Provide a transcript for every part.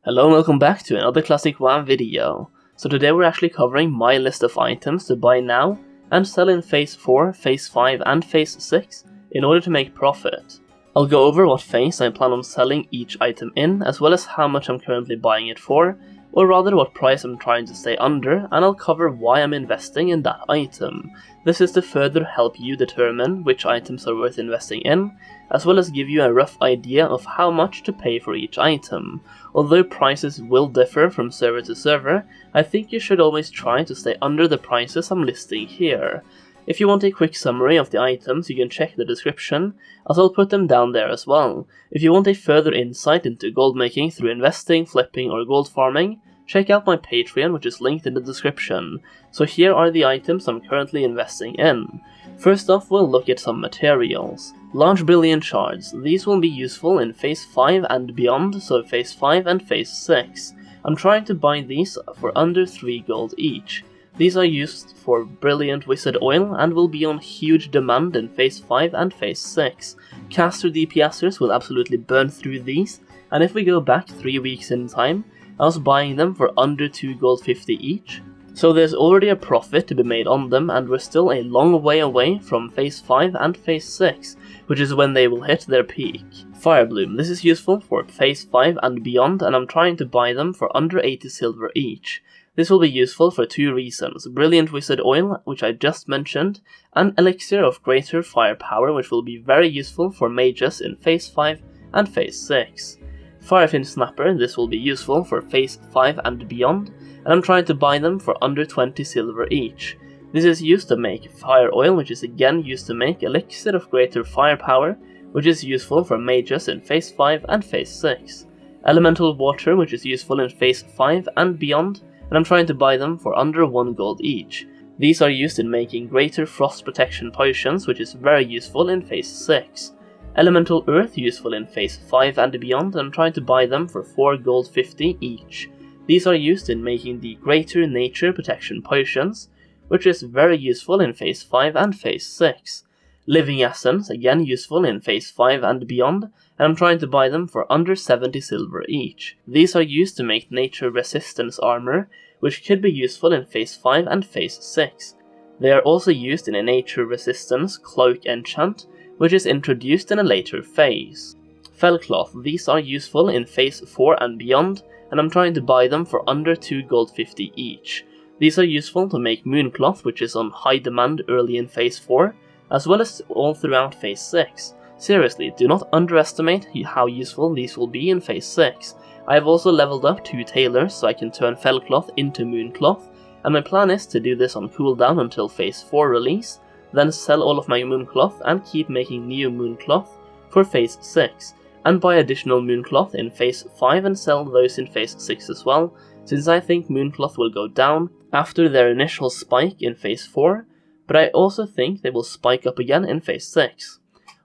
Hello and welcome back to another classic WoW video. So today we're actually covering my list of items to buy now and sell in Phase 4, Phase 5 and Phase 6 in order to make profit. I'll go over what phase I plan on selling each item in, as well as how much I'm currently buying it for, or rather what price I'm trying to stay under, and I'll cover why I'm investing in that item. This is to further help you determine which items are worth investing in, as well as give you a rough idea of how much to pay for each item. Although prices will differ from server to server, I think you should always try to stay under the prices I'm listing here. If you want a quick summary of the items, you can check the description, as I'll put them down there as well. If you want a further insight into gold making through investing, flipping or gold farming, check out my Patreon, which is linked in the description. So here are the items I'm currently investing in. First off, we'll look at some materials. Large brilliant shards. These will be useful in Phase 5 and beyond, so Phase 5 and Phase 6. I'm trying to buy these for under 3 gold each. These are used for brilliant wizard oil and will be on huge demand in Phase 5 and Phase 6. Caster DPSers will absolutely burn through these, and if we go back 3 weeks in time, I was buying them for under 2 gold 50 each. So there's already a profit to be made on them, and we're still a long way away from Phase 5 and Phase 6, which is when they will hit their peak. Firebloom. This is useful for Phase 5 and beyond, and I'm trying to buy them for under 80 silver each. This will be useful for 2 reasons: Brilliant Wizard Oil, which I just mentioned, and Elixir of Greater Firepower, which will be very useful for mages in Phase 5 and Phase 6. Firefin Snapper. This will be useful for Phase 5 and beyond, and I'm trying to buy them for under 20 silver each. This is used to make fire oil, which is again used to make Elixir of Greater Firepower, which is useful for mages in Phase 5 and Phase 6. Elemental Water, which is useful in Phase 5 and beyond, and I'm trying to buy them for under 1 gold each. These are used in making Greater Frost Protection Potions, which is very useful in Phase 6. Elemental Earth, useful in Phase 5 and beyond, and I'm trying to buy them for 4 gold 50 each. These are used in making the Greater Nature Protection Potions, which is very useful in Phase 5 and Phase 6. Living Essence, again useful in Phase 5 and beyond, and I'm trying to buy them for under 70 silver each. These are used to make Nature Resistance Armor, which could be useful in Phase 5 and Phase 6. They are also used in a Nature Resistance Cloak Enchant, which is introduced in a later phase. Felcloth. These are useful in Phase 4 and beyond, and I'm trying to buy them for under 2 gold 50 each. These are useful to make Mooncloth, which is on high demand early in Phase 4, as well as all throughout Phase 6. Seriously, do not underestimate how useful these will be in Phase 6. I have also leveled up 2 tailors so I can turn Felcloth into Mooncloth, and my plan is to do this on cooldown until Phase 4 release, then sell all of my Mooncloth and keep making new Mooncloth for Phase 6, and buy additional Mooncloth in Phase 5 and sell those in Phase 6 as well, since I think Mooncloth will go down after their initial spike in Phase 4, but I also think they will spike up again in Phase 6.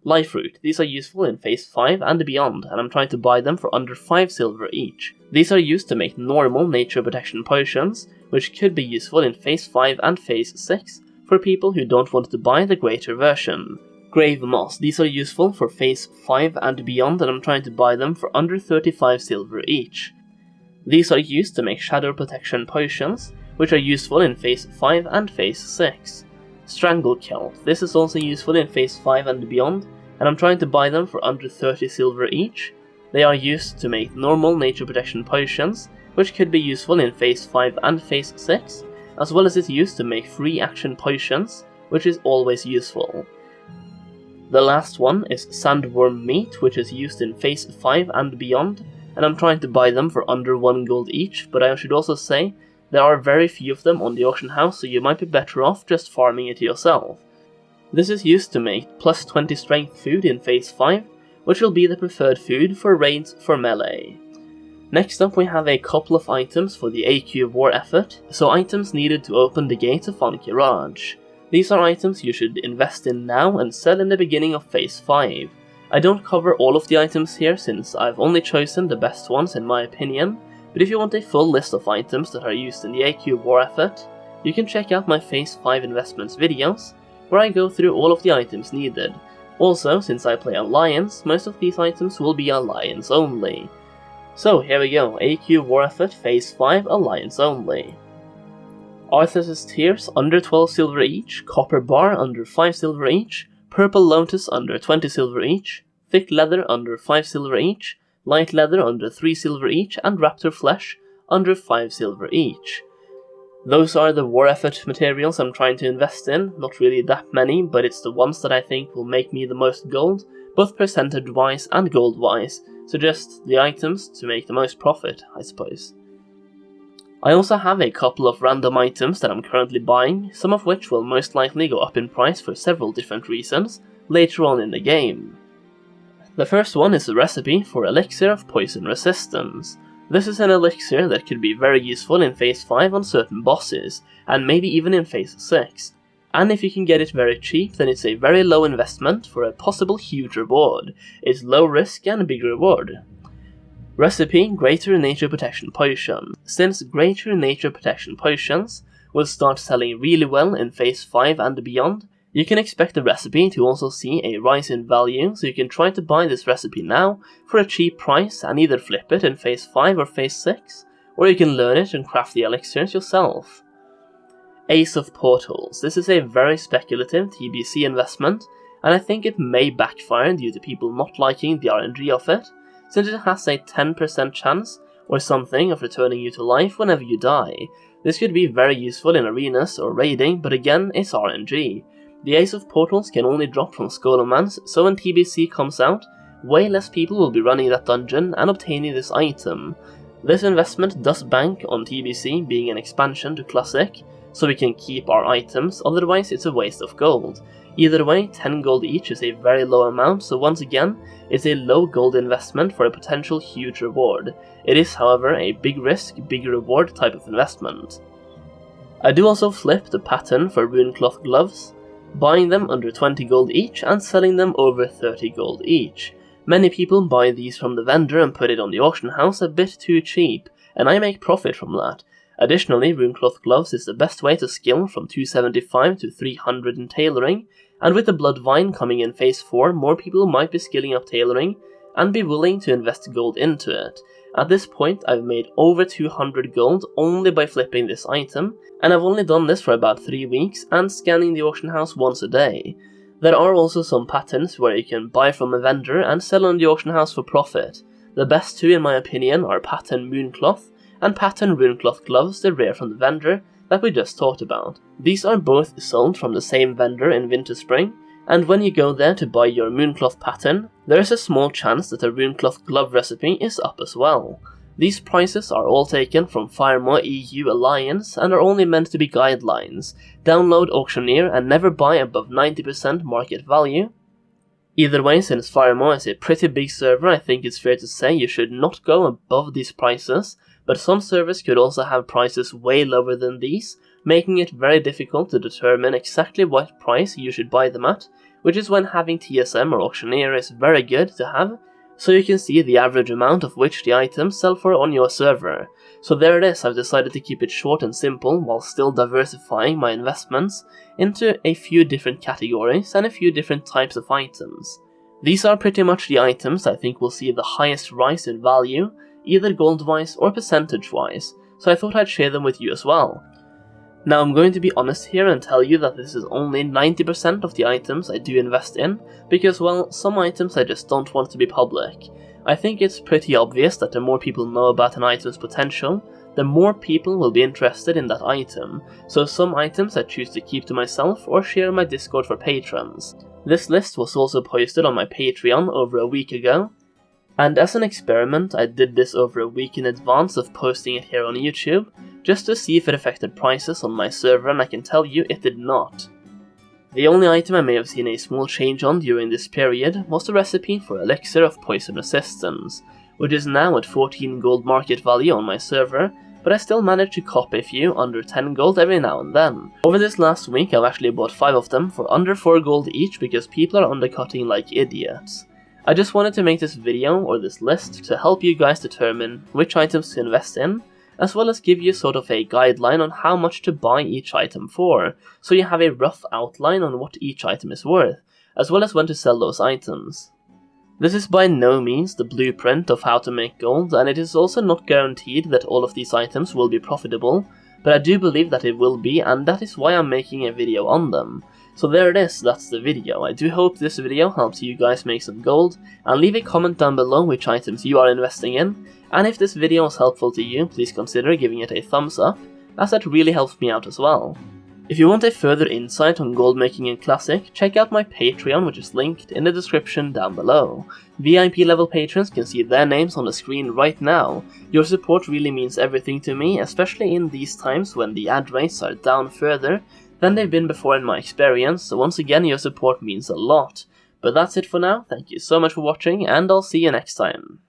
Liferoot. These are useful in Phase 5 and beyond, and I'm trying to buy them for under 5 silver each. These are used to make normal Nature Protection Potions, which could be useful in Phase 5 and Phase 6 for people who don't want to buy the greater version. Grave Moss. These are useful for Phase 5 and beyond, and I'm trying to buy them for under 35 silver each. These are used to make Shadow Protection Potions, which are useful in Phase 5 and Phase 6. Stranglekelp. This is also useful in Phase 5 and beyond, and I'm trying to buy them for under 30 silver each. They are used to make normal Nature Protection Potions, which could be useful in Phase 5 and Phase 6, as well as it's used to make free action potions, which is always useful. The last one is Sandworm Meat, which is used in Phase 5 and beyond, and I'm trying to buy them for under 1 gold each, but I should also say there are very few of them on the auction house, so you might be better off just farming it yourself. This is used to make plus 20 strength food in Phase 5, which will be the preferred food for raids for melee. Next up we have a couple of items for the AQ war effort, so items needed to open the gate of Funky Raj. These are items you should invest in now and sell in the beginning of Phase 5. I don't cover all of the items here since I've only chosen the best ones in my opinion, but if you want a full list of items that are used in the AQ war effort, you can check out my Phase 5 investments videos, where I go through all of the items needed. Also, since I play Alliance, most of these items will be Alliance only. So here we go, AQ War Effort Phase 5 Alliance only. Arthas Tears under 12 silver each, Copper Bar under 5 silver each, Purple Lotus under 20 silver each, Thick Leather under 5 silver each, Light Leather under 3 silver each, and Raptor Flesh under 5 silver each. Those are the war effort materials I'm trying to invest in, not really that many, but it's the ones that I think will make me the most gold, both percentage wise and gold wise, so just the items to make the most profit, I suppose. I also have a couple of random items that I'm currently buying, some of which will most likely go up in price for several different reasons later on in the game. The first one is a recipe for Elixir of Poison Resistance. This is an elixir that could be very useful in Phase 5 on certain bosses, and maybe even in Phase 6. And if you can get it very cheap, then it's a very low investment for a possible huge reward. It's low risk and a big reward. Recipe Greater Nature Protection Potion. Since Greater Nature Protection Potions will start selling really well in Phase 5 and beyond, you can expect the recipe to also see a rise in value, so you can try to buy this recipe now for a cheap price and either flip it in Phase 5 or Phase 6, or you can learn it and craft the elixirs yourself. Ace of Portals. This is a very speculative TBC investment, and I think it may backfire due to people not liking the RNG of it, since it has a 10% chance or something of returning you to life whenever you die. This could be very useful in arenas or raiding, but again, it's RNG. The Ace of Portals can only drop from Scholomance, so when TBC comes out, way less people will be running that dungeon and obtaining this item. This investment does bank on TBC being an expansion to Classic, so we can keep our items, otherwise it's a waste of gold. Either way, 10 gold each is a very low amount, so once again, it's a low gold investment for a potential huge reward. It is, however, a big risk, big reward type of investment. I do also flip the pattern for Runecloth gloves, buying them under 20 gold each and selling them over 30 gold each. Many people buy these from the vendor and put it on the auction house a bit too cheap, and I make profit from that. Additionally, Runecloth gloves is the best way to skill from 275 to 300 in tailoring, and with the Blood Vine coming in Phase 4, more people might be skilling up tailoring and be willing to invest gold into it. At this point, I've made over 200 gold only by flipping this item, and I've only done this for about 3 weeks and scanning the auction house once a day. There are also some patterns where you can buy from a vendor and sell on the auction house for profit. The best two in my opinion are Pattern Mooncloth and Pattern Runecloth gloves, the rare from the vendor that we just talked about. These are both sold from the same vendor in Winter Spring, and when you go there to buy your Mooncloth pattern, there is a small chance that a Runecloth glove recipe is up as well. These prices are all taken from Firemore EU Alliance and are only meant to be guidelines. Download Auctioneer and never buy above 90% market value. Either way, since Firemore is a pretty big server, I think it's fair to say you should not go above these prices, but some servers could also have prices way lower than these, making it very difficult to determine exactly what price you should buy them at, which is when having TSM or Auctioneer is very good to have, so you can see the average amount of which the items sell for on your server. So there it is, I've decided to keep it short and simple while still diversifying my investments into a few different categories and a few different types of items. These are pretty much the items I think will see the highest rise in value, either gold-wise or percentage-wise, so I thought I'd share them with you as well. Now I'm going to be honest here and tell you that this is only 90% of the items I do invest in, because well, some items I just don't want to be public. I think it's pretty obvious that the more people know about an item's potential, the more people will be interested in that item, so some items I choose to keep to myself or share in my Discord for patrons. This list was also posted on my Patreon over a week ago, and as an experiment I did this over a week in advance of posting it here on YouTube, just to see if it affected prices on my server, and I can tell you it did not. The only item I may have seen a small change on during this period was the recipe for Elixir of Poison Resistance, which is now at 14 gold market value on my server, but I still manage to cop a few under 10 gold every now and then. Over this last week I've actually bought 5 of them for under 4 gold each because people are undercutting like idiots. I just wanted to make this video or this list to help you guys determine which items to invest in, as well as give you sort of a guideline on how much to buy each item for, so you have a rough outline on what each item is worth, as well as when to sell those items. This is by no means the blueprint of how to make gold, and it is also not guaranteed that all of these items will be profitable, but I do believe that it will be, and that is why I'm making a video on them. So there it is, that's the video. I do hope this video helps you guys make some gold, and leave a comment down below which items you are investing in, and if this video was helpful to you, please consider giving it a thumbs up, as that really helps me out as well. If you want a further insight on gold making in Classic, check out my Patreon, which is linked in the description down below. VIP level patrons can see their names on the screen right now. Your support really means everything to me, especially in these times when the ad rates are down further than they've been before in my experience, so once again your support means a lot. But that's it for now, thank you so much for watching, and I'll see you next time.